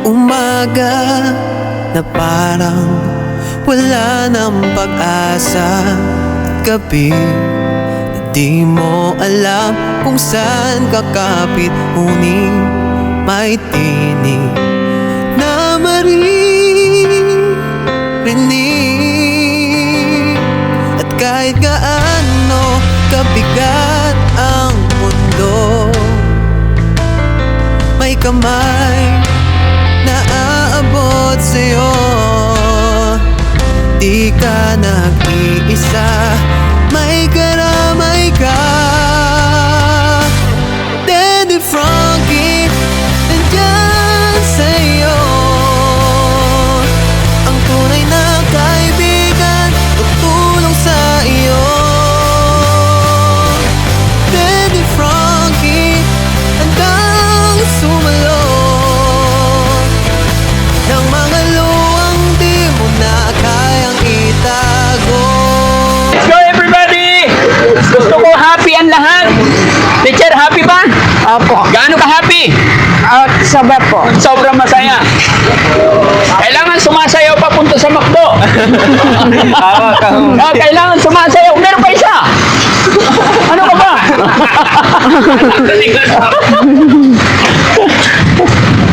Umaga na parang wala ng pag-asa, at gabi na di mo alam kung saan kakapit, ngunit may tinig na maririnig. At kahit gaano kabigat ang mundo, may kamay na aabot sa'yo. Di ka nag-iisa, may karamay ka. Daddy Frankie, nandyan sa'yo, ang tunay na kaibigan, tutulong sa iyo. Daddy Frankie, handang sumalo ng mga luwang di mo na kayang itago. Let's go everybody! Gusto ko happy ang lahat. Teacher, happy ba? Opo. Gaano ka happy? Sobra po. Sobrang masaya. Kailangan sumasayaw papunta sa McDo. Kailangan sumasayaw. Meron pa isa. Ano ka ba?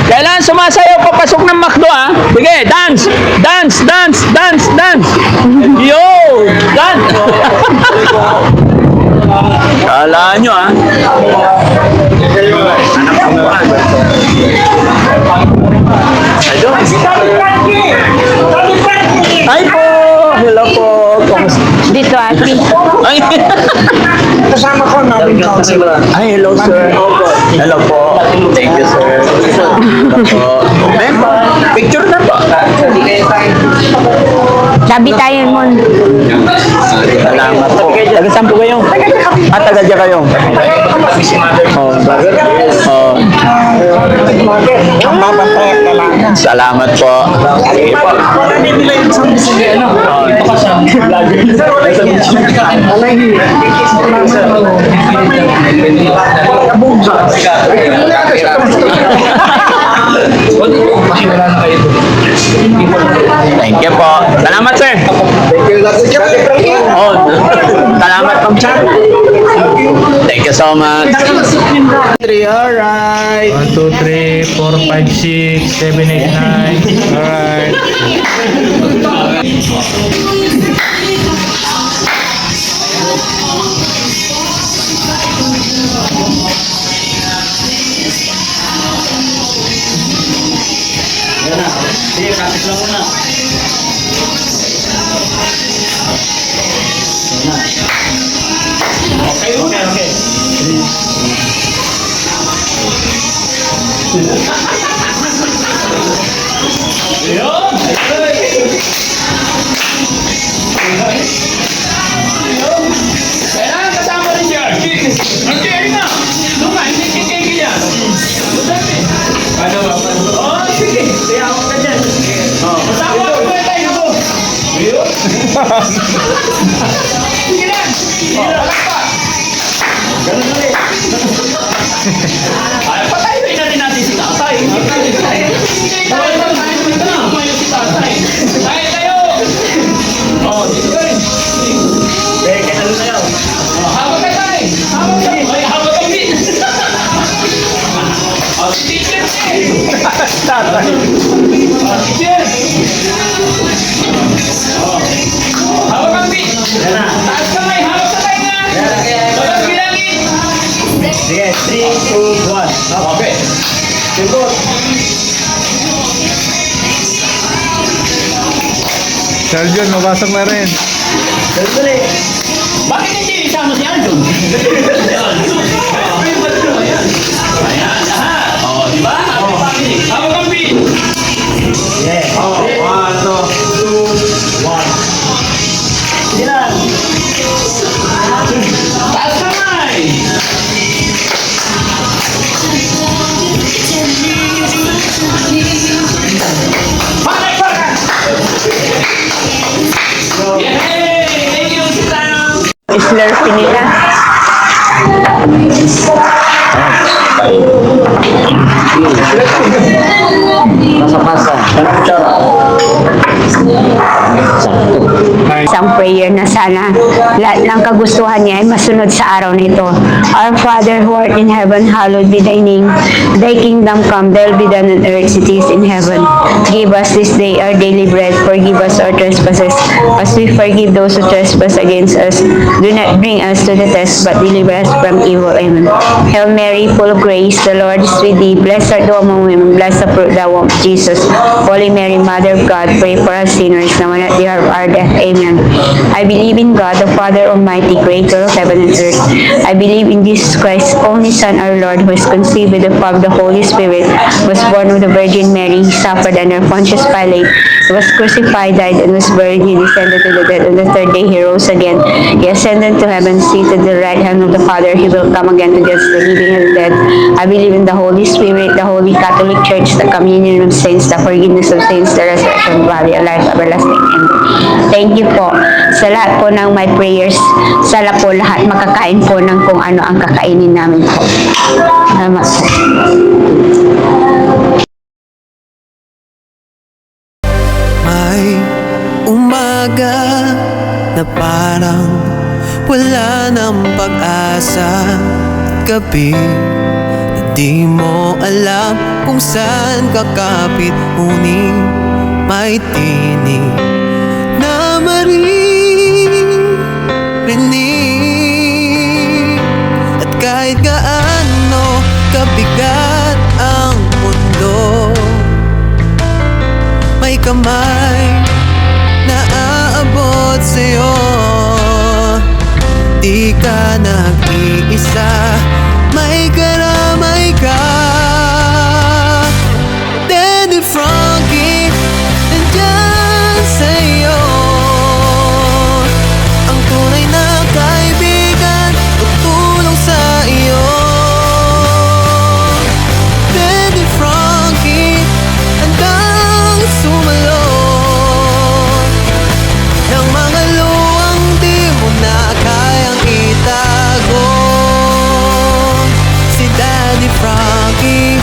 Kailangan sumasayaw papasok ng McDo, ha? Sige, dance! Dance! Dance! Dance! Dance! Yo! Dance! Kala nyo, ha? Hi po! Hello po! Dito, ate. Ay! Kasama ko namin counselor. Ay, hello sir. Hello po. Thank you sir. Hello po. Member, picture na po. Sabi tayo mo. Salamat po. Taga saan po kayo? Taga dyan kayo? Oh, oh. Ang babantay ka lang. Salamat po. Sige po. Thank you po. Salamat sir. Oh, salamat po. Thank you so much. Alright. 1, 2, 3, 4, 5, 6, 7, 8, 9. Alright. Sige, kapit lang muna. Okay, okay, okay. Yun! Kailangan kasama rin siya. Okay, ayun na. Luma, hindi kikigil yan. Ano ba? Oh, sige. Kaya ako ka dyan. Masama ako ba tayo ako? Ayun? Sige lang. Sige lang. Palakpa. Ganun ulit. Ay, patayin na rin natin si tatay. Patayin si tatay. Tayo tayo. Oh, dito ka rin. Kaya ano na yun? Hawag ka tayo. Hawag ka. Ay, hawag ka din. Oh, teacher eh. Tatay. Oh, teacher. Hawag ka din. Taas ka may. Hawag ka tayo nga. Balas bilangin. Sige, 3, 2, 1. Okay. Sigot. Sergio, mabasag na rin. Dali. Bakit hindi isama si Aljon? Ayan, lahat. O, di ba? Hawag ang pin. Yeah. Oh, 1, 2, 1. Sige lang. Taas kamay. Bakit, bakit? Yay! Thank you, Sitang! Slurpee nila. Ay. Pasa-pasa. Anong kutsara? Sakto. Isang prayer na sana lahat ng kagustuhan niya ay masunod sa araw nito. Our Father who art in heaven, hallowed be thy name. Thy kingdom come, thy will be done on earth as it is in heaven. Give us this day our daily bread. Forgive us our trespasses, as we forgive those who trespass against us. Do not bring us to the test, but deliver us from evil. Amen. Hail Mary, full of grace, the Lord is with thee. Blessed art thou among women, blessed the fruit of thy womb, Jesus. Holy Mary, Mother of God, pray for us sinners, now and at the hour of our death. Amen. I believe in God, the Father Almighty, creator of heaven and earth. I believe in Jesus Christ, only Son, our Lord, who is conceived with the power of the Holy Spirit, was born of the Virgin Mary, he suffered under Pontius Pilate, he was crucified, died, and was buried. He descended to the dead. On the third day he rose again. He ascended to heaven, seated at the right hand of the Father. He will come again to judge the living and the dead. I believe in the Holy Spirit, the Holy Catholic Church, the communion of saints, the forgiveness of sins, the resurrection of body, and life everlasting. Amen. Thank you po sa lahat po ng my prayers. Sana po lahat makakain po ng kung ano ang kakainin namin po. Salamat po. May umaga na parang wala ng pag-asa. Gabi na di mo alam kung saan kakapit. Ngunit may tinig na maririnig. At kahit gaano kabigat ang mundo, may kamay na aabot sa'yo. Di ka nag-iisa, may karamay ka. Daddy Frankie, nandyan sa'yo. Ang tunay na kaibigan, tutulong sa iyo. Daddy Frankie, handang sumalot ng mga luwang di mo na kayang itago. Si Daddy Frankie,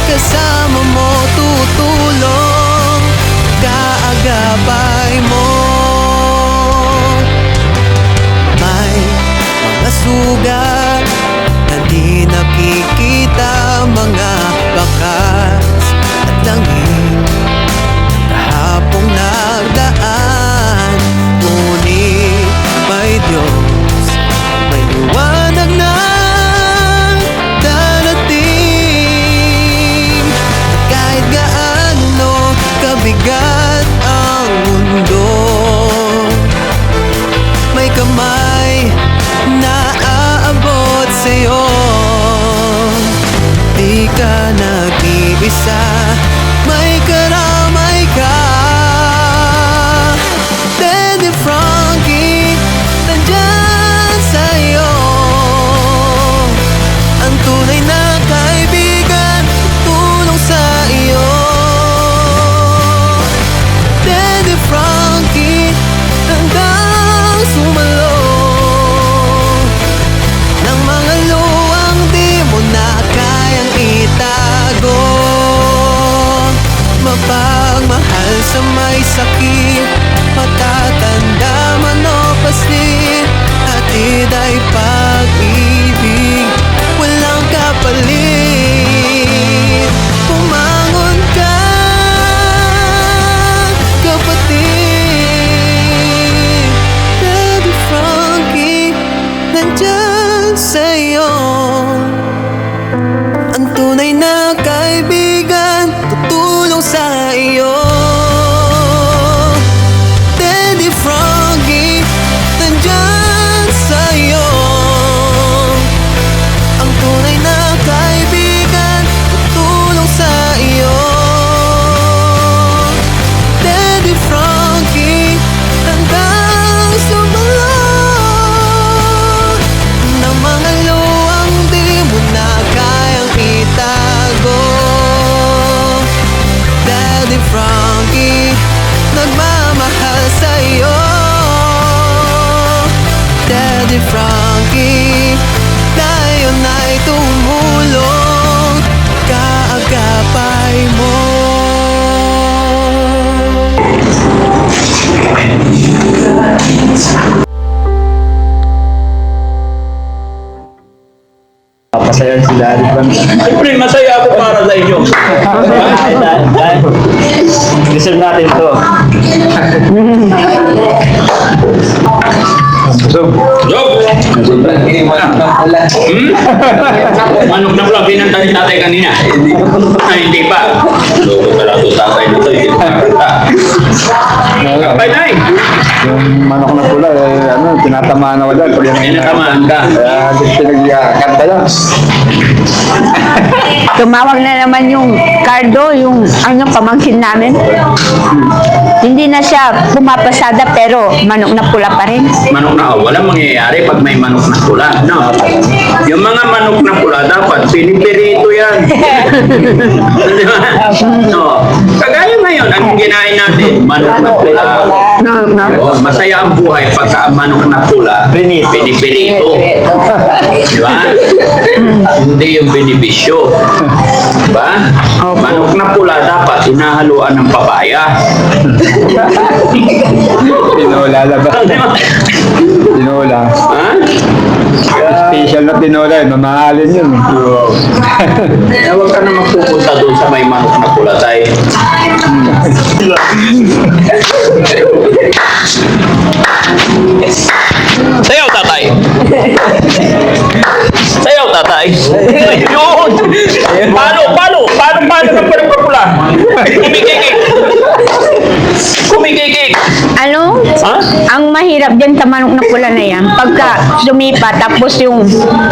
kasama mo tutulong, kaagapay mo. May mga sugat na di nakikita, mga bakas at langit kahapong nagdaan. Ngunit may Diyos, may liwanag na darating. At kahit gaano kabigat ang mundo, may kamay na aabot sa'yo. Di ka nag-iisa, may karamay ka. Daddy Frankie, nandyan sa'yo. Ang tunay na kaibigan, tutulong sa iyo. Daddy Frankie, handang sumalot ng mga luwang di mo na kayang itago. Mapagmahal sa may sakit, matatanda man o paslit, hatid ay pag-ibig, walang kapalit. Pumangon ka, kapatid. Daddy Frankie, nandyan sa'yo. Ang tunay na kaibigan, tutulong sa iyo. Daddy Frankie, nandyan sa'yo. Ang tunay na kaibigan, tutulong sa iyo. Daddy Frankie, handang sumalot ng mga luwang di mo na kayang itago. Daddy Frankie, nagmamahal sa'yo. Daddy Frankie, tayo na'y tumulong, kaagapay Daddy Frankie. Siyempre, masaya ako para sa inyo. Deserve natin to. Busog. Job! Manok na pula, binanta ni tatay kanina. Ay, hindi pa. So, pala ito tatay nito. Hindi pa. Kapay na Yung manok na pula, tinatamaan na wala. Pag yan Tinatamaan ka. Kaya pinagkakanta lang. Tumawag na naman yung Cardo, yung pamangkin namin. Hindi na siya pumapasada pero manok na pula pa rin. Manok na, walang mangyayari pag may manok na pula. No. Yung mga manok na pula, dapat pinipirito yan. Di ba? No. Kagaya ngayon, anong ginain natin? Manok na pula. Oh, masaya ang buhay pagka ang manok na pula, pinipirito. Di ba? Hindi yung benepisyo. Di ba? Manok na pula dapat hinahaluan ng papaya. Tinola lang ba? Di ba? Tinola. Ha? Special na tinola, mamahalin yun. Kaya huwag ka na magpupunta doon sa may manok na pula tayo. Sayaw tatay! Sayaw tatay! Yun! Paano ka pa rin pula? Kumikikik! Kumikikik! Ano? Ha? Ang mahirap dyan sa manok na pula na yan, pagka sumipa tapos yung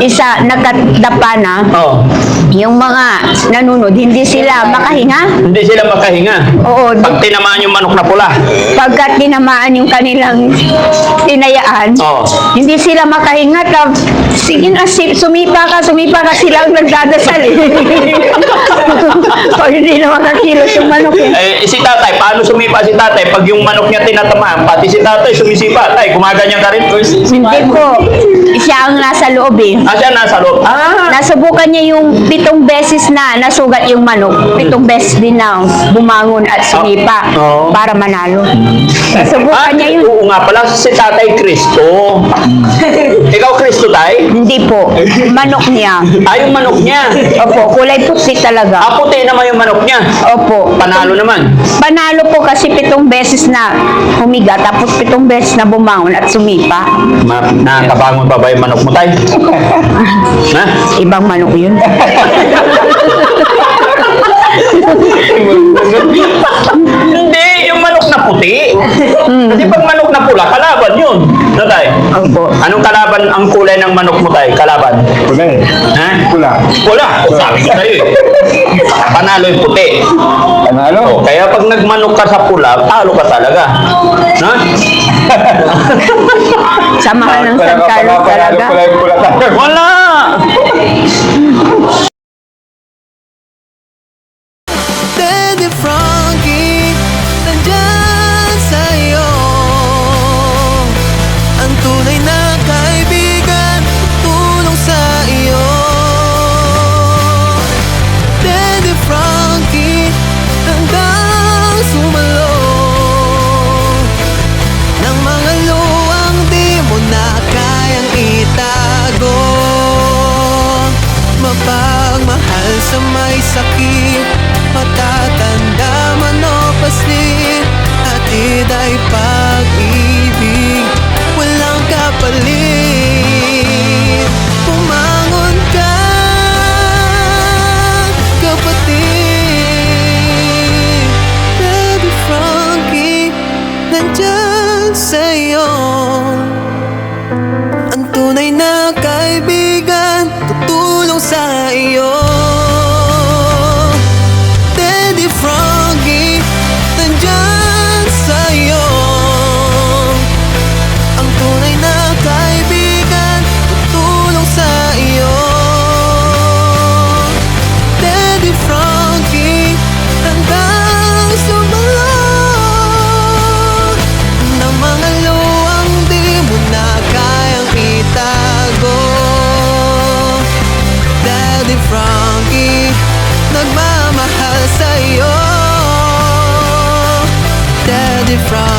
isa nakadapa na, Oh, yung mga nanunod, hindi sila makahinga. hindi sila makahinga. Oo, Pag tinamaan yung manok na pula. pagka tinamaan yung kanilang tinayaan, Oh. hindi sila makahinga. Sige na, sumipa ka, sila ang nagdadasal eh. O hindi na makakilos yung manok eh. Si tatay, paano sumipa si tatay? Pag yung manok niya tinatamaan, pati si tatay sumisipa. Tay, gumaganyan ka rin? Hindi po, siya ang nasa loob eh. Siya nasa loob. Nasubukan niya yung 7 beses na nasugat yung manok. 7 beses din na bumangon at sumipa Oo. para manalo. Nasubukan niya yun. Oo nga pala, si tatay Kristo. Ikaw Kristo, tay? Hindi po, manok niya. Yung manok niya. Opo, kulay puti talaga. Puti naman yung manok niya. Opo. Panalo naman. Panalo po kasi 7 beses na humiga, tapos 7 beses na bumangon at sumipa. Nakakabangon pa ba yung manok mo, tay? Ha? Ibang manok yun. Hindi, yung manok na puti. Kasi pag manok na pula, kalaban yun. Tay? Opo. Anong kalaban ang kulay ng manok mo, tay? Kalaban? Pula eh. Ha? Pula. Pula. Sabi ko sa'yo eh. Panalo yung puti. Panalo. Kaya pag nagmanok ka sa pula, talo ka talaga. Ha? Sama ka ng San Carlos talaga. Wala! Daddy Frankie, nandyan sa'yo. Ang tunay na kaibigan, tulong sa iyo. Daddy Frankie, hanggang sumalo ng mga luwang di mo na kayang itago. Mapagmahal sa may sakit, matatanda man o paslit, hatid ay pag-ibig, walang kapalit. Pumangon ka, kapatid. Daddy Frankie, nandyan sa'yo. Ang tunay na kaibigan, tutulong sa iyo. Daddy Frankie, nandyan sa'yo. Ang tunay na kaibigan, tutulong sa iyo. Daddy Frankie, hanggang sumalo ng mga luwang di mo na kayang itago. Daddy Frankie, nagmamahal sa'yo. Daddy Frankie,